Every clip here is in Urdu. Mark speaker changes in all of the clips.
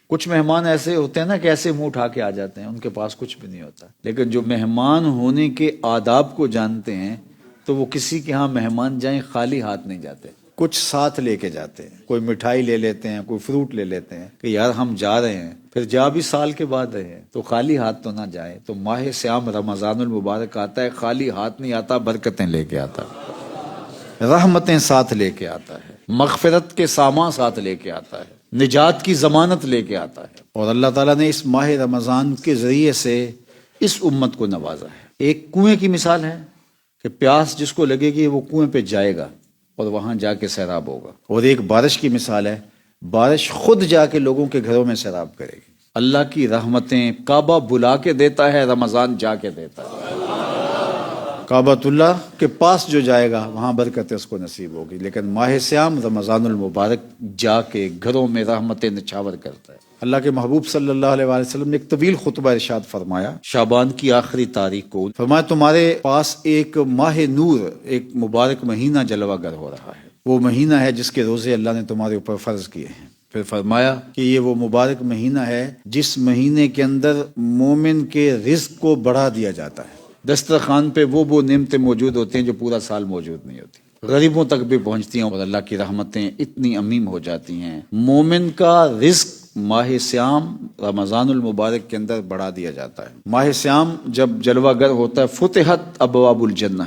Speaker 1: کچھ مہمان ایسے ہوتے ہیں نا کہ ایسے منہ اٹھا کے آ جاتے ہیں، ان کے پاس کچھ بھی نہیں ہوتا، لیکن جو مہمان ہونے کے آداب کو جانتے ہیں تو وہ کسی کے ہاں مہمان جائیں خالی ہاتھ نہیں جاتے، کچھ ساتھ لے کے جاتے ہیں، کوئی مٹھائی لے لیتے ہیں، کوئی فروٹ لے لیتے ہیں کہ یار ہم جا رہے ہیں، پھر جا بھی سال کے بعد رہے ہیں تو خالی ہاتھ تو نہ جائیں۔ تو ماہ صیام رمضان المبارک آتا ہے، خالی ہاتھ نہیں آتا، برکتیں لے کے آتا ہے، رحمتیں ساتھ لے کے آتا ہے، مغفرت کے سامان ساتھ لے کے آتا ہے، نجات کی ضمانت لے کے آتا ہے۔ اور اللہ تعالیٰ نے اس ماہ رمضان کے ذریعے سے اس امت کو نوازا ہے۔ ایک کنویں کی مثال ہے کہ پیاس جس کو لگے گی وہ کنویں پہ جائے گا اور وہاں جا کے سیراب ہوگا، اور ایک بارش کی مثال ہے، بارش خود جا کے لوگوں کے گھروں میں سیراب کرے گی۔ اللہ کی رحمتیں کعبہ بلا کے دیتا ہے، رمضان جا کے دیتا ہے۔ کعبۃ اللہ کے پاس جو جائے گا وہاں برکتیں اس کو نصیب ہوگی، لیکن ماہ صیام رمضان المبارک جا کے گھروں میں رحمتیں نچھاور کرتا ہے۔ اللہ کے محبوب صلی اللہ علیہ وآلہ وسلم نے ایک طویل خطبہ ارشاد فرمایا شعبان کی آخری تاریخ کو، فرمایا تمہارے پاس ایک ماہ نور، ایک مبارک مہینہ جلوہ گر ہو رہا ہے، وہ مہینہ ہے جس کے روزے اللہ نے تمہارے اوپر فرض کیے ہیں۔ پھر فرمایا کہ یہ وہ مبارک مہینہ ہے جس مہینے کے اندر مومن کے رزق کو بڑھا دیا جاتا ہے، دسترخوان پہ وہ نعمتیں موجود ہوتی ہیں جو پورا سال موجود نہیں ہوتی، غریبوں تک بھی پہنچتی ہیں، اور اللہ کی رحمتیں اتنی عمیم ہو جاتی ہیں، مومن کا رزق ماہ صیام رمضان المبارک کے اندر بڑھا دیا جاتا ہے۔ ماہ صیام جب جلوہ گر ہوتا ہے، فتحت ابواب الجنہ،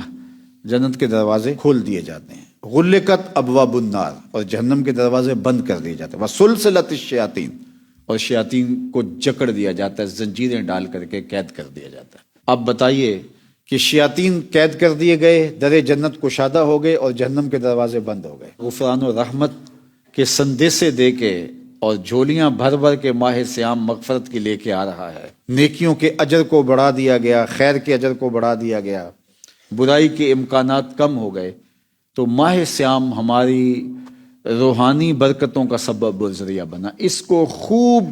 Speaker 1: جنت کے دروازے کھول دیے جاتے ہیں، غلقت ابواب النار، اور جہنم کے دروازے بند کر دیے جاتے ہیں، وسلسلت الشیاطین، اور شیاطین کو جکڑ دیا جاتا ہے، زنجیریں ڈال کر کے قید کر دیا جاتا ہے۔ اب بتائیے کہ شیاطین قید کر دیے گئے، در جنت کشادہ ہو گئے اور جہنم کے دروازے بند ہو گئے، غفران و رحمت کے سندیسے دے کے اور جھولیاں بھر بھر کے ماہ صیام مغفرت کی لے کے آ رہا ہے، نیکیوں کے اجر کو بڑھا دیا گیا، خیر کے اجر کو بڑھا دیا گیا، برائی کے امکانات کم ہو گئے۔ تو ماہ صیام ہماری روحانی برکتوں کا سبب و ذریعہ بنا، اس کو خوب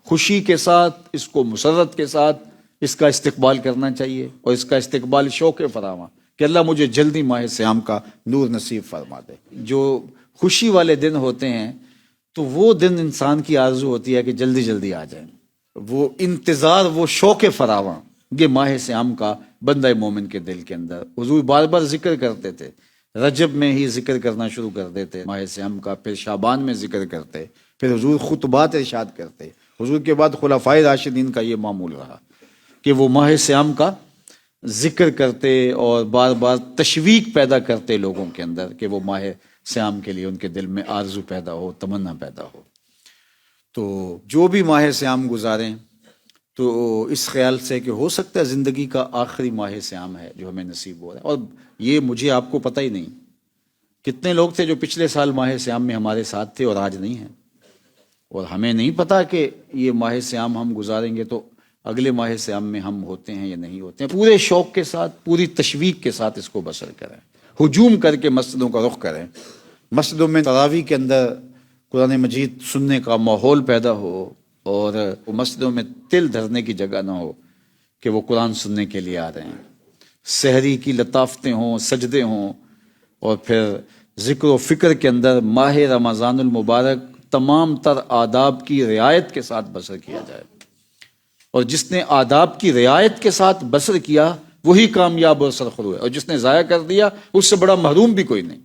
Speaker 1: خوشی کے ساتھ، اس کو مسرت کے ساتھ اس کا استقبال کرنا چاہیے، اور اس کا استقبال شوق فراواں کہ اللہ مجھے جلدی ماہ صیام کا نور نصیب فرما دے۔ جو خوشی والے دن ہوتے ہیں تو وہ دن انسان کی آرزو ہوتی ہے کہ جلدی جلدی آ جائیں، وہ انتظار، وہ شوق فراواں، یہ ماہ صیام کا بندہ مومن کے دل کے اندر۔ حضور بار بار ذکر کرتے تھے، رجب میں ہی ذکر کرنا شروع کر دیتے ماہ صیام کا، پھر شعبان میں ذکر کرتے، پھر حضور خطبات ارشاد کرتے۔ حضور کے بعد خلفائے راشدین کا یہ معمول رہا کہ وہ ماہ صیام کا ذکر کرتے اور بار بار تشویق پیدا کرتے لوگوں کے اندر کہ وہ ماہ صیام کے لیے ان کے دل میں آرزو پیدا ہو، تمنا پیدا ہو۔ تو جو بھی ماہ صیام گزاریں تو اس خیال سے کہ ہو سکتا ہے زندگی کا آخری ماہ صیام ہے جو ہمیں نصیب ہو رہا ہے، اور یہ مجھے آپ کو پتہ ہی نہیں کتنے لوگ تھے جو پچھلے سال ماہ صیام میں ہمارے ساتھ تھے اور آج نہیں ہیں، اور ہمیں نہیں پتا کہ یہ ماہ صیام ہم گزاریں گے تو اگلے ماہ صیام میں ہم ہوتے ہیں یا نہیں ہوتے ہیں۔ پورے شوق کے ساتھ، پوری تشویق کے ساتھ اس کو بسر کریں، ہجوم کر کے مسجدوں کا رخ کریں، مسجدوں میں تراویح کے اندر قرآن مجید سننے کا ماحول پیدا ہو، اور مسجدوں میں تل دھرنے کی جگہ نہ ہو کہ وہ قرآن سننے کے لیے آ رہے ہیں، سحری کی لطافتیں ہوں، سجدے ہوں، اور پھر ذکر و فکر کے اندر ماہ رمضان المبارک تمام تر آداب کی رعایت کے ساتھ بسر کیا جائے، اور جس نے آداب کی رعایت کے ساتھ بسر کیا وہی کامیاب اور سرخرو ہے، اور جس نے ضائع کر دیا اس سے بڑا محروم بھی کوئی نہیں۔